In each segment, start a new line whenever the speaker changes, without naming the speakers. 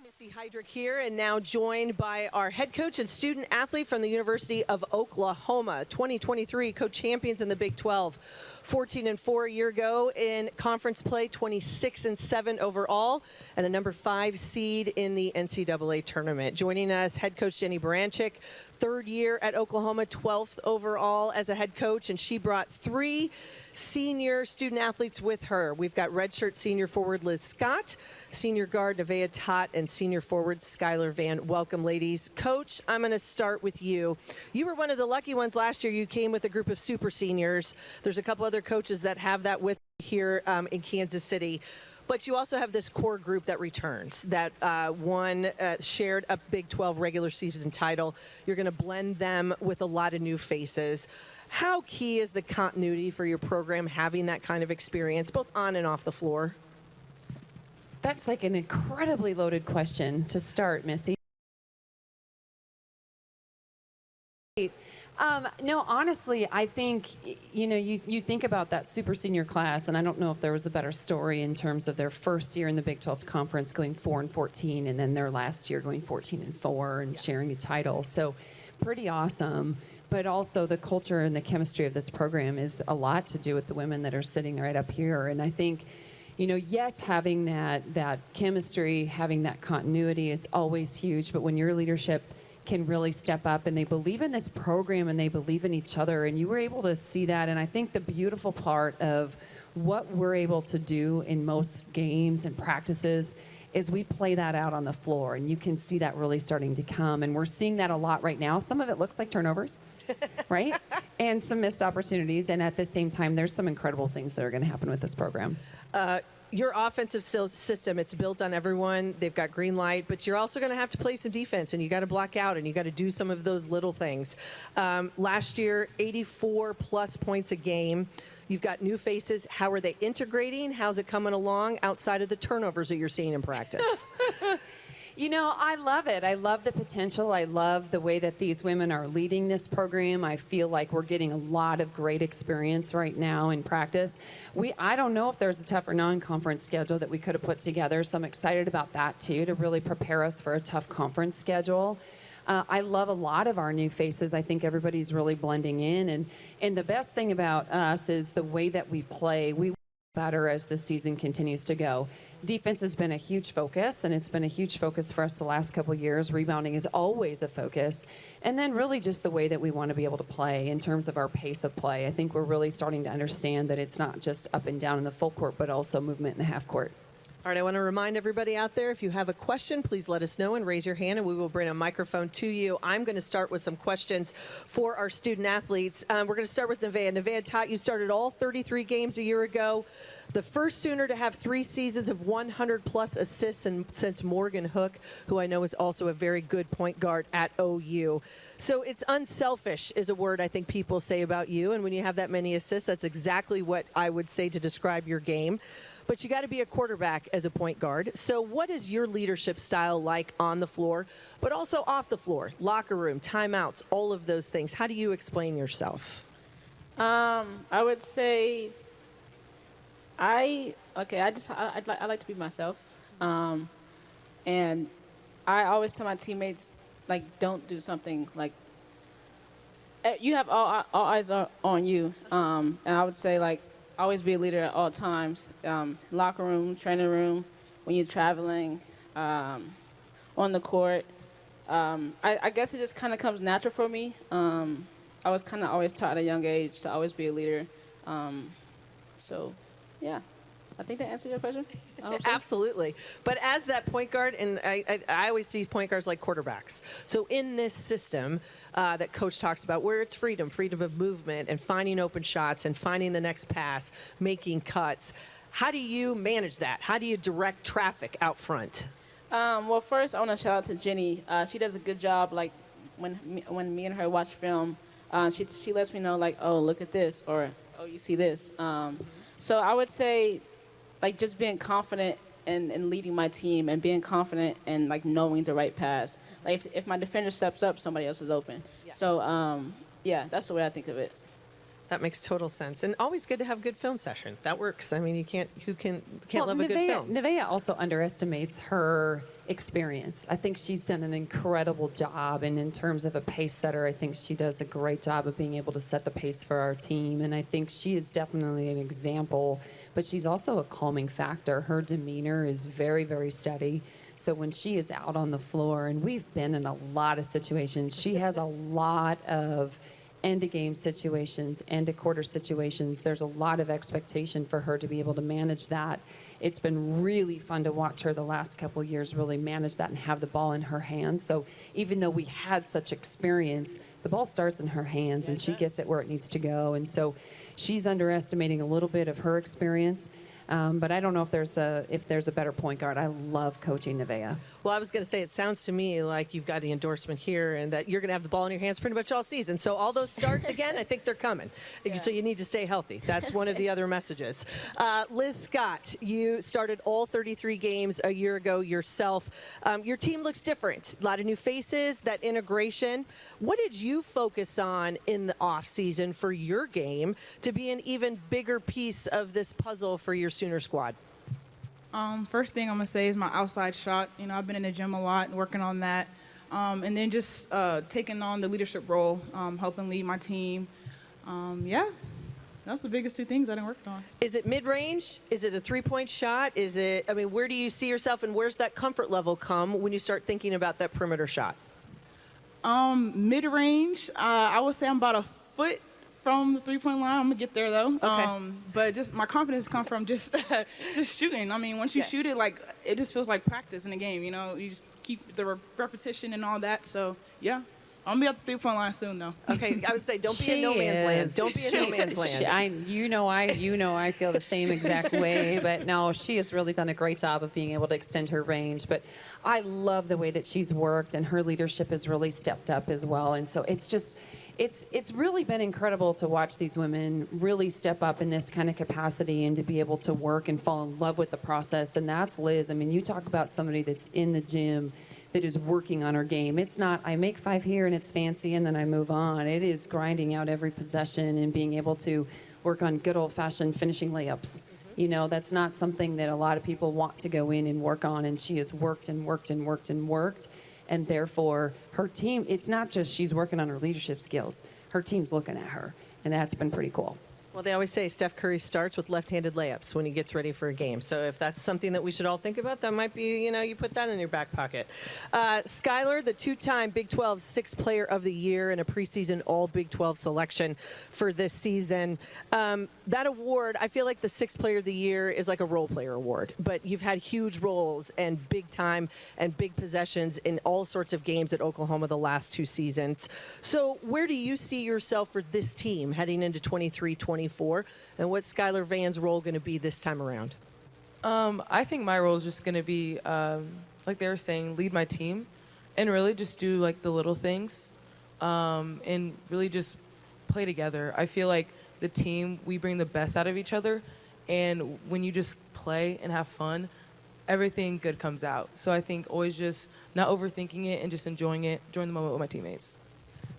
Missy Heydrich here, and now joined by our head coach and student athlete from the University of Oklahoma, 2023 co-champions in the Big 12, 14-4 a year ago in conference play, 26-7 overall, and a number 5 seed in the NCAA tournament. Joining us, head coach Jennie Baranczyk, third year at Oklahoma, 12th overall as a head coach, and she brought 3 senior student athletes with her. We've got redshirt senior forward Liz Scott, senior guard Nevaeh Tot, and senior forward Skylar Van. Welcome, ladies. Coach, I'm going to start with you. You were one of the lucky ones last year. You came with a group of super seniors. There's a couple other coaches that have that with here in Kansas City. But you also have this core group that returns, that shared a Big 12 regular season title. You're going to blend them with a lot of new faces. How key is the continuity for your program having that kind of experience, both on and off the floor?
That's like an incredibly loaded question to start, Missy. No, honestly, I think, you think about that super senior class, and I don't know if there was a better story in terms of their first year in the Big 12 conference going 4-14, and then their last year going 14-4 and sharing a title. So pretty awesome. But also the culture and the chemistry of this program is a lot to do with the women that are sitting right up here. And I think, yes, having that chemistry, having that continuity is always huge. But when your leadership can really step up and they believe in this program and they believe in each other, and you were able to see that. And I think the beautiful part of what we're able to do in most games and practices is we play that out on the floor, and you can see that really starting to come. And we're seeing that a lot right now. Some of it looks like turnovers, right? And some missed opportunities. And at the same time, there's some incredible things that are going to happen with this program.
Your offensive system, it's built on everyone. They've got green light, but you're also going to have to play some defense, and you got to block out, and you got to do some of those little things. Last year, 84-plus points a game. You've got new faces. How are they integrating? How's it coming along outside of the turnovers that you're seeing in practice?
I love it. I love the potential. I love the way that these women are leading this program. I feel like we're getting a lot of great experience right now in practice. I don't know if there's a tougher non-conference schedule that we could have put together, so I'm excited about that too, to really prepare us for a tough conference schedule. I love a lot of our new faces. I think everybody's really blending in. And the best thing about us is the way that we play. We better as the season continues to go. Defense has been a huge focus, and it's been a huge focus for us the last couple of years. Rebounding is always a focus. And then really just the way that we want to be able to play in terms of our pace of play. I think we're really starting to understand that it's not just up and down in the full court, but also movement in the half court.
All right, I want to remind everybody out there, if you have a question, please let us know and raise your hand, and we will bring a microphone to you. I'm going to start with some questions for our student athletes. We're going to start with Nevaeh. Nevaeh Tot, you started all 33 games a year ago. The first Sooner to have 3 seasons of 100-plus assists since Morgan Hook, who I know is also a very good point guard at OU. So it's unselfish is a word I think people say about you, and when you have that many assists, that's exactly what I would say to describe your game. But you got to be a quarterback as a point guard. So what is your leadership style like on the floor, but also off the floor, locker room, timeouts, all of those things? How do you explain yourself?
I would say I like to be myself. And I always tell my teammates, don't do something you have all eyes are on you. And I would say, always be a leader at all times. Locker room, training room, when you're traveling, on the court. I guess it just kind of comes natural for me. I was kind of always taught at a young age to always be a leader. So, yeah. I think that answered your question. I hope so.
Absolutely. But as that point guard, and I always see point guards like quarterbacks. So in this system that Coach talks about, where it's freedom of movement and finding open shots and finding the next pass, making cuts, how do you manage that? How do you direct traffic out front?
Well, first, I want to shout out to Jennie. She does a good job, when me and her watch film, she lets me know, oh, look at this, or, oh, you see this. So I would say, just being confident and leading my team, and being confident and knowing the right pass. If my defender steps up, somebody else is open. Yeah. So yeah, that's the way I think of it.
That makes total sense, and always good to have good film session. That works. I mean, you can't love a good film.
Nevaeh also underestimates her experience. I think she's done an incredible job, and in terms of a pace setter, I think she does a great job of being able to set the pace for our team, and I think she is definitely an example, but she's also a calming factor. Her demeanor is very, very steady. So when she is out on the floor, and we've been in a lot of situations, she has a lot of end-of-game situations, end-of-quarter situations. There's a lot of expectation for her to be able to manage that. It's been really fun to watch her the last couple of years really manage that and have the ball in her hands. So even though we had such experience, the ball starts in her hands and she gets it where it needs to go. And so she's underestimating a little bit of her experience. But I don't know if there's a better point guard. I love coaching Nevaeh.
Well, I was going to say, it sounds to me like you've got the endorsement here and that you're going to have the ball in your hands pretty much all season. So all those starts, again, I think they're coming. Yeah. So you need to stay healthy. That's one of the other messages. Liz Scott, you started all 33 games a year ago yourself. Your team looks different. A lot of new faces, that integration. What did you focus on in the offseason for your game to be an even bigger piece of this puzzle for your Sooner squad?
First thing I'm going to say is my outside shot. You know, I've been in the gym a lot and working on that. And then just taking on the leadership role, helping lead my team. Yeah, that's the biggest two things I done worked on.
Is it mid-range? Is it a three-point shot? Where do you see yourself, and where's that comfort level come when you start thinking about that perimeter shot?
Mid-range, I would say I'm about a foot from the three-point line. I'm gonna get there though.
Okay.
But just my confidence comes from just shooting. I mean, once you shoot it, like it just feels like practice in a game. You know, you just keep the repetition and all that. So yeah, I'm gonna be at the three-point line soon though.
Okay, I would say don't be in no man's land. Don't be in no man's land.
I feel the same exact way. But no, she has really done a great job of being able to extend her range. But I love the way that she's worked, and her leadership has really stepped up as well. And so it's really been incredible to watch these women really step up in this kind of capacity and to be able to work and fall in love with the process. And that's Liz. I mean, you talk about somebody that's in the gym that is working on her game. It's not, I make 5 here and it's fancy and then I move on. It is grinding out every possession and being able to work on good old-fashioned finishing layups. You know, that's not something that a lot of people want to go in and work on, and she has worked and worked and worked and worked. And therefore, her team, it's not just she's working on her leadership skills. Her team's looking at her, and that's been pretty cool.
Well, they always say Steph Curry starts with left-handed layups when he gets ready for a game. So if that's something that we should all think about, that might be, you put that in your back pocket. Skylar, the 2-time Big 12 Sixth Player of the Year and a preseason all Big 12 selection for this season. That award, I feel like the Sixth Player of the Year is like a role player award, but you've had huge roles and big time and big possessions in all sorts of games at Oklahoma the last 2 seasons. So where do you see yourself for this team heading into 23-24, and what's Skylar Vann's role going to be this time around?
I think my role is just going to be, like they were saying, lead my team and really just do like the little things and really just play together. I feel like the team, we bring the best out of each other, and when you just play and have fun, everything good comes out. So I think always just not overthinking it and just enjoying the moment with my teammates.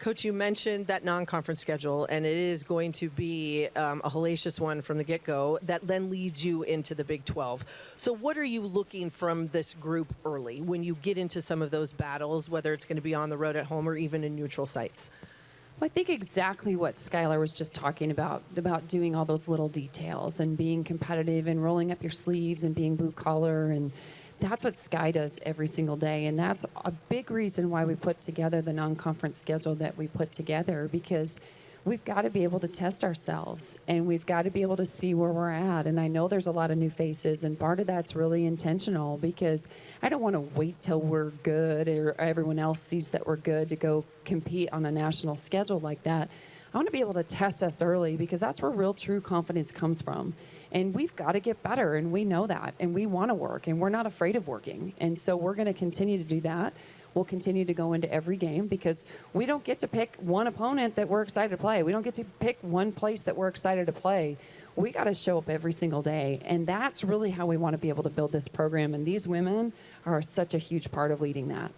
Coach, you mentioned that non-conference schedule, and it is going to be a hellacious one from the get-go that then leads you into the Big 12. So what are you looking from this group early when you get into some of those battles, whether it's going to be on the road at home or even in neutral sites?
Well, I think exactly what Skylar was just talking about doing all those little details and being competitive and rolling up your sleeves and being blue collar, and that's what Sky does every single day. And that's a big reason why we put together the non-conference schedule that we put together, because we've got to be able to test ourselves and we've got to be able to see where we're at. And I know there's a lot of new faces, and part of that's really intentional, because I don't want to wait till we're good or everyone else sees that we're good to go compete on a national schedule like that. I want to be able to test us early, because that's where real true confidence comes from. And we've got to get better, and we know that, and we want to work, and we're not afraid of working. And so we're going to continue to do that. We'll continue to go into every game, because we don't get to pick one opponent that we're excited to play. We don't get to pick one place that we're excited to play. We got to show up every single day, and that's really how we want to be able to build this program. And these women are such a huge part of leading that.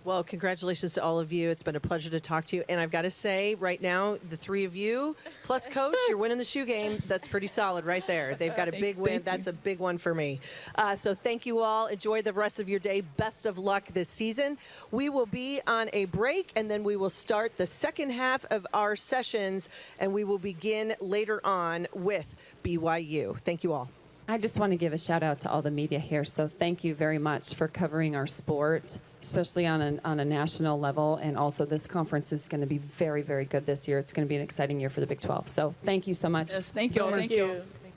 Well, congratulations to all of you. It's been a pleasure to talk to you. And I've got to say, right now, the three of you, plus Coach, you're winning the shoe game. That's pretty solid right there. They've got a big win. That's a big one for me. So thank you all. Enjoy the rest of your day. Best of luck this season. We will be on a break, and then we will start the second half of our sessions, and we will begin later on with BYU. Thank you all.
I just want to give a shout out to all the media here. So thank you very much for covering our sport, especially on a national level. And also this conference is going to be very, very good this year. It's going to be an exciting year for the Big 12. So thank you so much.
Yes, thank you.
Thank you.